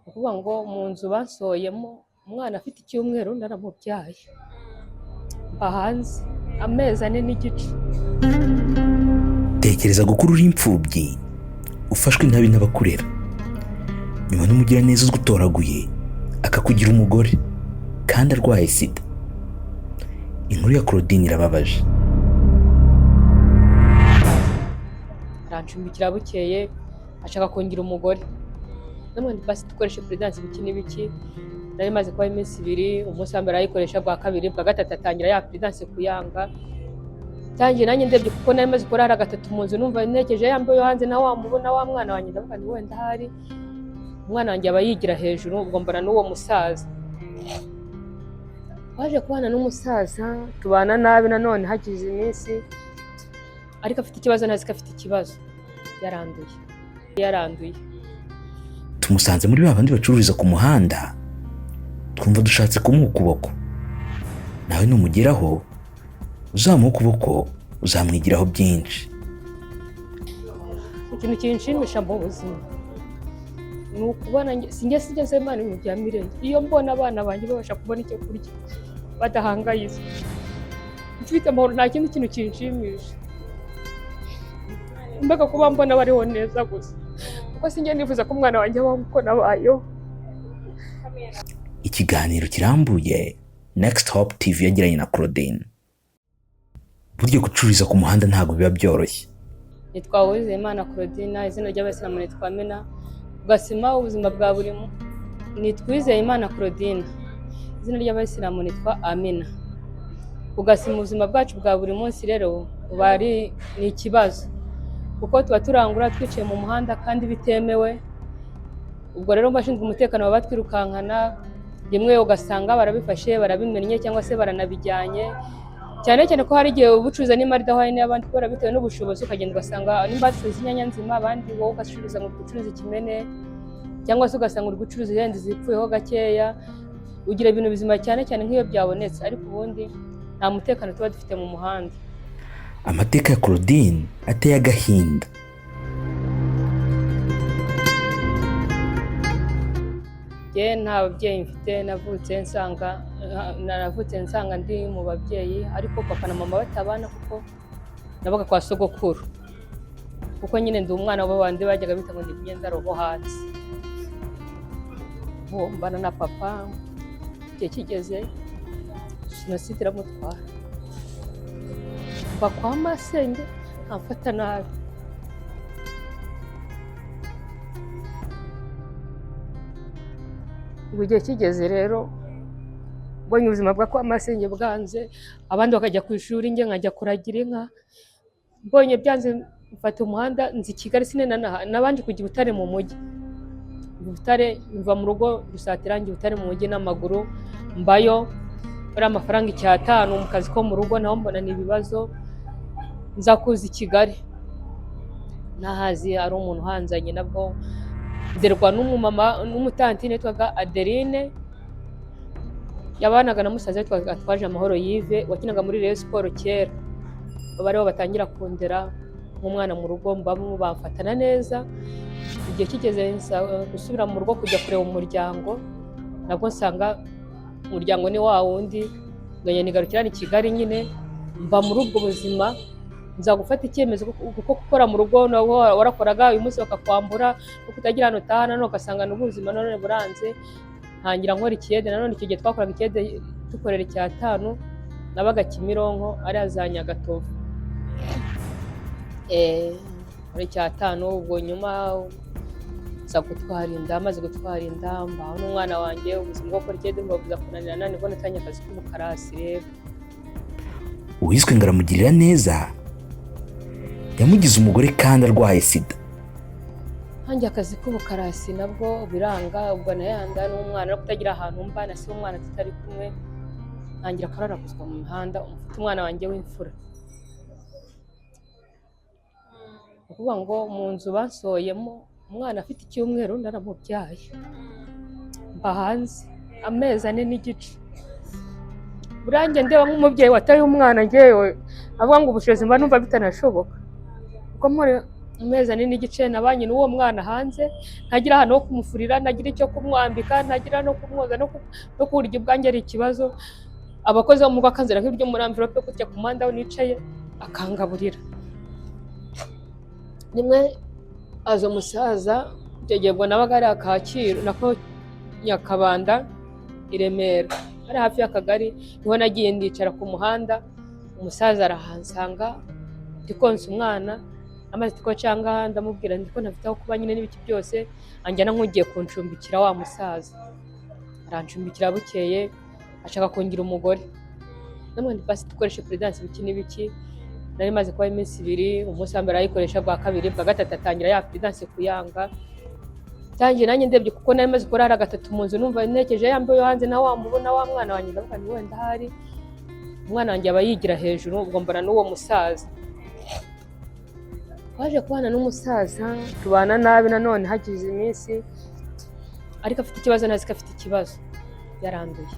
ukuvuga ngo mu nzu basohoyemo umwana afite icyumweru naramubyaye mba hanze amezi 4 n'igice. Tekereza gukura uri imfubyi ufashwe nabi n'abakurera, nyuma n'umugiraneza uzwi utoraguye akakugira umugore kandi arwaye sida. Inkuru ya Claudine irababaje. Arancumbikira bukeye ashaka kongira umugore, namwe basi dukoreshe prudence biki n'ibiki. Nari maze kuba iminsi 2, umunsi wa mbere ayikoresha, bwa kabiri, bwa gatatu atangira ya prudence kuyanga. Tangiye nanjye ndebye kuko nari maze kurara gatatu mu nzu, numva nekeje yambaye hanze na wamubona wa mwana wanjye, ndavuga ni wenda hari umwana wanjye aba yigira hejuru. Ubwo mbona n'uwo musaza waje kubana n'umusaza, tubana nabi nanone hagize iminsi, ariko afite ikibazo, ntazi ko afite ikibazo, yaranduye. Tumusanze muri babandi bacururiza ku muhanda, twumva dushatse kumuha ukuboko. Nawe numugeraho uzamuha ukuboko uzamwigiraho byinshi. Ikintu kinshimisha mu buzima ni ukubona sinjye Imana mu bya mirenge. Iyo mbona abana banjye babasha kubona icyo kurya badahangayitse, mfite amahoro, nta kindi kintu kinshimisha. Mbega kuba mbona bariho neza gusa, kuko sinjye nifuza ko umwana wanjye abaho uko nabayeho. Ikiganiro kirambuye Next Hope TV yagiranye na Claudine. Burya gucururiza ku muhanda ntabwo biba byoroshye. Nitwa Uwizeyimana Claudine, izina ry'Abasilamu nitwa Amina. Ugasima ubuzima bwa buri nitwa Uwizeyimana Claudine, izina ry'Abasilamu nitwa Amina. Ugasima ubuzima bwacu bwa buri munsi rero bari ni ikibazo, kuko tuba turangura twicaye mu muhanda kandi bitemewe. Ubwo rero bashinzwe umutekano baba twirukankana, rimwe ugasanga barabifashe, barabimennye cyangwa se baranabijyanye. Cyane cyane ko hari igihe ubucuruza n'imari dahaye n'abandi kubera bitewe n'ubushobozi, ukagenda ugasanga nimba bacuruza inyanya nzima, abandi wowe ugacuruza ngo ucuruza ikimene, cyangwa se ugasanga uri gucuruza ihenze zipfuyeho gakeya. Ugira ibintu bizima cyane cyane nk'iyo byabonetse, ariko ubundi nta mutekano tuba dufite mu muhanda. Amateka ya Claudine ateye agahinda. Nta babyeyi mfite, naravutse nsanga ndi mu babyeyi, ariko papa na mama batabana kuko nabaga kwa sogokuru, kuko nyine ndi umwana w'abandi bajyaga bita ngo ndi imyenda roho hasi. Mbana na papa, igihe kigeze jenoside iramutwara, mba kwa masenge amfata nabi. Igihe kigeze rero mbonye ubuzima bwa kwa masenge bwanze, abandi bakajya ku ishuri, njye nkajya kuragira inka. Mbonye byanze mfata umuhanda nzi Kigali, nabanje kujya Butare mu mujyi. Butare mva mu rugo rusatira njye Butare mu mujyi n'amaguru, mbayo bari amafaranga 5 mu kazi ko mu rugo, naho mbona n'ibibazo. Nza kuza i Kigali, nahazi ari umuntu hanzanye, nabwo nderwa n'umumama n'umutantine twaga Adeline, yabanaga na musaza witwaga Twaje Amahoro Yves, wakinaga muri Rayon Sport kera. Bariho batangira kundera nk'umwana mu rugo, mbamo bafatana neza. Igihe kigeze gusubira mu rugo kujya kureba umuryango, nabwo nsanga umuryango ni wa wundi, nganye nigarukira i Kigali. Nyine mba muri ubwo buzima, nza gufata icyemezo kuko gukora mu rugo nawo warakoraga, uyu munsi bakakwambura kuko utagira hano utahana, no ugasanga n'ubuzima none buranze. Ntangira nkora ikiyede, nanone icyo gihe twakoraga ikiyede dukorera 5, nabaga Kimironko ari azanya Gatovu. Muri 5 ubwo nyuma nza gutwarinda, maze gutwarinda mbaho n'umwana wanjye. Ubuzima bwo gukora ikiyede mbabuza kunanirana, nibwo natanye akazi k'ubukarasi. Rero uwiswe ngaramugirira neza yamugize umugore kandi arwaye sida. Hanjye akazi k'ubukarasi nabwo biranga, ubwo nayanda n'umwana no kutagira ahantu mba, nasi umwana tutari kumwe, ntangira kuraraguzwa mu mihanda. Umfite umwana wanjye w'imfura, ukuvuga ngo mu nzu basohoyemo umwana afite icyumweru naramubyaye, mba hanze amezi 4 n'igice. Burange ndeba nk'umubyeyi wataye umwana, ngewe avuga ngo ubushobozi mba numva bitanashoboka, kuko amezi 4 n'igice nabanye n'uwo mwana hanze, ntagira ahantu ho kumufurira, ntagira icyo kumwambika, ntagira no kumwoza no kurya ubwanjye ari ikibazo. Abakozi bo mu rugo akanzira nk'ibiryo muri envelope kujya ku muhanda aho nicaye akangaburira. Rimwe aza umusaza, icyo gihe ubwo nabaga ari Kacyiru nako Nyakabanda i Remera, ari hafi y'akagari, niho nagiye ndicara ku muhanda. Umusaza arahansanga ndi konsa umwana, amaze ko cyanga ndamubwira ndiko ntafite aho kuba nyine n'ibiki byose, anjyana nk'ugiye kuncumbikira wa musaza. Arancumbikira bukeye ashaka kungira umugore, namwe basi dukoreshe prudence biki n'ibiki. Nari maze kuba iminsi 2, umunsi wa mbere ayikoresha, bwa kabiri, bwa gatatu atangira ya prudence kuyanga. Tangiye nanjye ndebye kuko nari maze kurara gatatu mu nzu, numva nekeje yambaye hanze na wamubona wa mwana wanjye, ndavuga ni wenda hari umwana wanjye aba yigira hejuru. Ubwo mbona n'uwo musaza, twaje kubana n'umusaza, tubana nabi. Nanone hagize iminsi, ariko afite ikibazo, nazi ko afite ikibazo, yaranduye.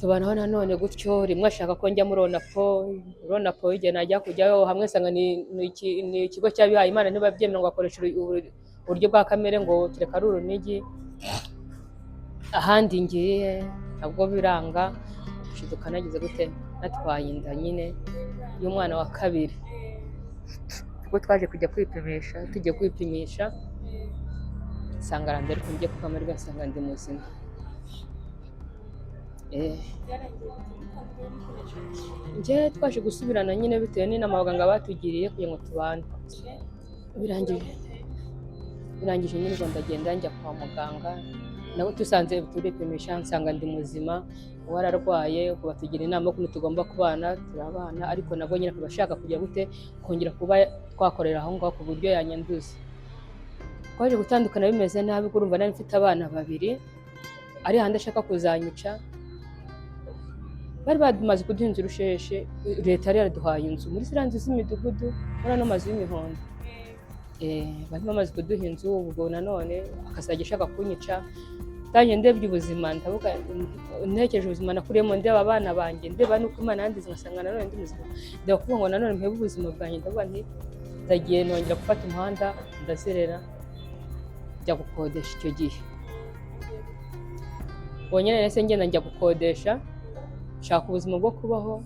Tubanaho nanone gutyo, rimwe ashaka ko njya muri Ronapo igihe najya kujyayo hamwe nsanga ni ikigo cy'abihaye Imana, ntibabyemera ngo akoreshe uburyo bwa kamere ngo kireka ari urunigi. Ahandi ngiye nabwo biranga, shiduka nagize gute, natwaye inda nyine y'umwana wa kabiri. Ubwo twaje kujya kwipimisha, tugiye kwipimisha nsanga arambere ko ngiye kukamerwa, nsanga ndi muzima. Nje twaje gusubirana nyine bitewe n'inama abaganga batugiriye kugira ngo tubane. Birangije nyine ngo ndagenda njya kwa muganga, nabo tusanze turipimisha nsanga ndi muzima. Wararwaye kuba tugira inama ko tugomba kubana, turabana, ariko nabwo nyine kubashaka kujya gute kongera kuba twakorera aho ngaho ku buryo yanyanduza. Twaje gutandukana bimeze nabi, urumva nari mfite abana 2 ari hande ashaka kuzanyica. Bari bamaze kuduha inzu rusheshe, leta yari yaraduhaye inzu muri ziriya nzu z'imidugudu, muri ano mazu y'imihondo. Bari bamaze kuduha inzu, ubwo nanone akazajya ashaka kunyica. Tangiye ndebye ubuzima, ndavuga ntekereje ubuzima nakuriyemo, ndeba abana banjye, ndeba nuko Imana yandize, ngasanga nanone ndi muzima. Ndeba kuvuga ngo nanone mpebe ubuzima bwanjye, ndavuga nti ndagiye nongera gufata umuhanda, ndazerera njya gukodesha. Icyo gihe bonyine nese ngenda njya gukodesha, nshaka ubuzima bwo kubaho.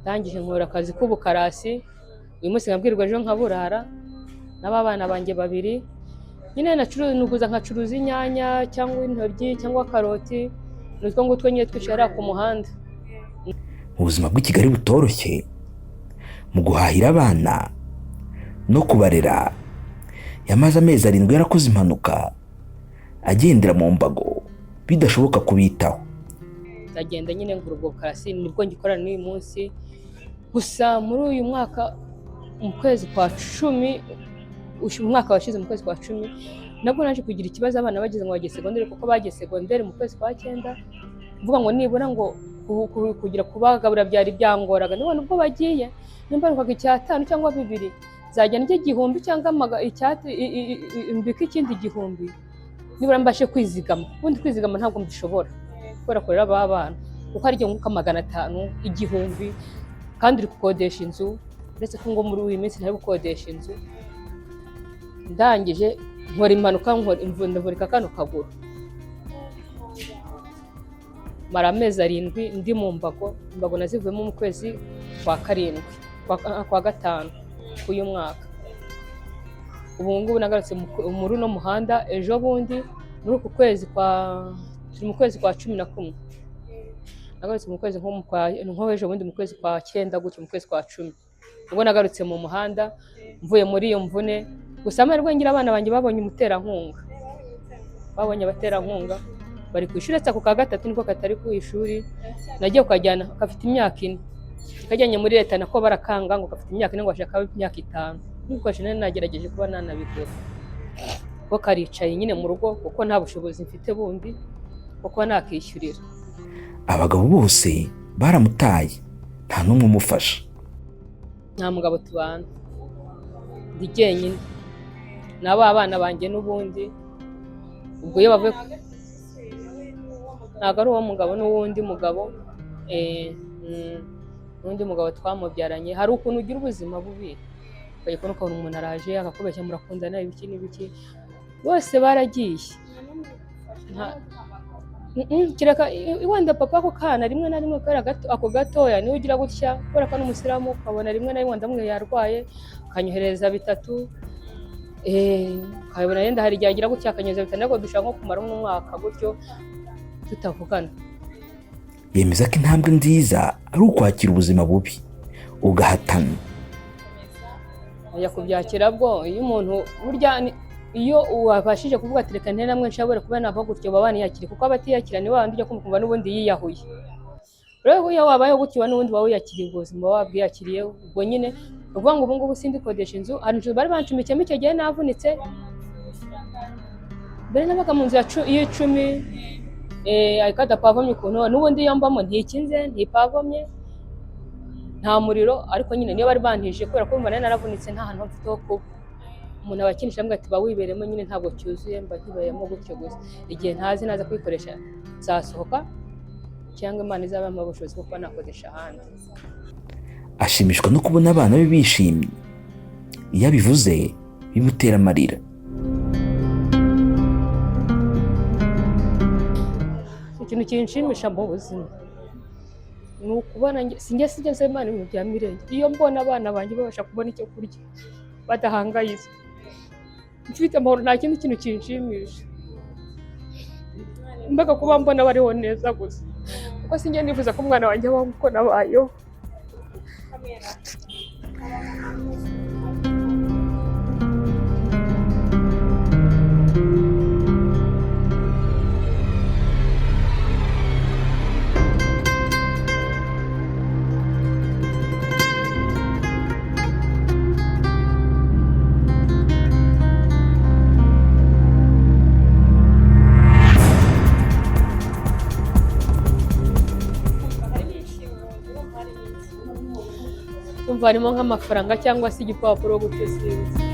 Tangije nkora akazi k'ubukarasi, uyu munsi nkabwirwa ejo nkaburara, n'abana banjye 2 nyine nuguza nkacuruza inyanya cyangwa intoryi cyangwa karoti, nutwo ngutwo nyine twicara ku muhanda. Ubuzima bw'i Kigali butoroshye mu guhahira abana no kubarera. Yamaze amezi 7 yarakoze impanuka, agendera mu mbago, bidashoboka kubitaho. Ndagenda nyine ngura ubwo bukarasi, nibwo ngikorana n'uyu munsi. Gusa muri uyu mwaka mu kwezi kwa 10, umwaka washize mu kwezi kwa 10, nabwo naje kugira ikibazo. Abana bageze ngo bagiye segonderi, kuko bagiye segonderi mu kwezi kwa 9, mvuga ngo nibura ngo kugira kubagabura byari byangoraga. None ubwo bagiye nimba nkaga icya5 cyangwa 2, zajya njye 1,000 cyangwa mbika ikindi 1,000, nibura mbashe kwizigama. Ubundi kwizigama ntabwo mbishobora kubera korera aba bana, kuko ari nko 500, 1,000, kandi uri gukodesha inzu. Uretse ko ngo muri uyu minsi ntari gukodesha inzu. Ndangije nkora impanuka, ndavurika kano kaguru, mara amezi 7 ndi mu mbago. Imbago nazivuyemo mu kwezi kwa 7 kwa 5 uyu mwaka. Ubu ngubu nagarutse muri no muhanda ejo bundi, muri uku kwezi turi mu kwezi kwa 11. Nagarutse mu kwezi nko ejo bundi mu kwezi kwa 9 gutyo, mu kwezi kwa 10 ubwo nagarutse mu muhanda mvuye muri iyo mvune. Gusa amarwe ngira abana banjye babonye umuterankunga, babonye abaterankunga, bari ku ishuri. Atako ka 3 niko katari ku ishuri, nagiye kujyana kafite imyaka 4, kajyanye muri leta nako barakanga ngo kafite imyaka 4 ngo ashaka imyaka 5. Niko shine nagerageje kuba nanabigura, ko karicaye nyine mu rugo kuko nta bushobozi mfite bundi kuko nakishyurira. Abagabo bose baramutaye, nta numwe umufasha. Nta mugabo tubana, ndi jyenyine nabo abana banjye n'ubundi. Ubwo iyo bavuye ntago ari uwo mugabo n'uwundi mugabo, n'undi mugabo twamubyaranye. Hari ukuntu ugira ubuzima bubi ukajya ukabona umuntu araje akakubeshya murakundana ibiki n'ibiki, bose baragiye. Kereka wenda papa ako kana rimwe na rimwe kubera ako gatoya niwe ugira gutya, kubera ko n'umusiramu ukabona rimwe na rimwe ndamwe yarwaye akanyohereza 3, ukabona yenda hari igihe agira gutya akanyohereza 5, ariko dushaka nko kumara umwaka gutyo tutavugana. Yemeza ko intambwe nziza ari ukwakira ubuzima bubi ugahatana. Ajya kubyakira bwo iyo umuntu burya iyo wabashije kuvuga ati reka ntera namwe nshabure kuba nava gutyo babana yakiri, kuko abatiyakira ni wandi ujya kumva n'ubundi yiyahuye. Rero iyo wabaye gutyo n'ubundi wawe yakiriye ubuzima wabwiyakiriye, ubwo nyine uvuga ngo ubu ngubu sindikodesha inzu, hari inzu bari bancumikiyemo icyo gihe navunitse, mbere nabaga mu nzu y'icumi, ariko adapavomye ukuntu, n'ubundi iyo mbamo ntikinze ntipavomye nta muriro, ariko nyine niyo bari bantije kubera ko mbona naravunitse nta hantu mfite ho kuba. Umuntu abakinisha mbwa ati ba wiberemo nyine ntabwo cyuzuye, mba nkibayemo gutyo gusa. Igihe ntazi naza kwikoresha nzasohoka cyangwa Imana izabampa ubushobozi bwo kuba nakodesha ahandi. Ashimishwa no kubona abana be bishimye, iyo abivuze bimutera amarira. Ikintu kinshimisha mu buzima ni ukubona sinjye Imana ibintu bya mirenge. Iyo mbona abana banjye babasha kubona icyo kurya badahangayitse, mfite amahoro, nta kindi kintu kinshimisha. Mbaga kuba mbona bariho neza gusa, kuko sinjye nifuza ko umwana wanjye abaho uko nabayeho. Umva harimo nk'amafaranga cyangwa se igipapuro gutyo sinzi.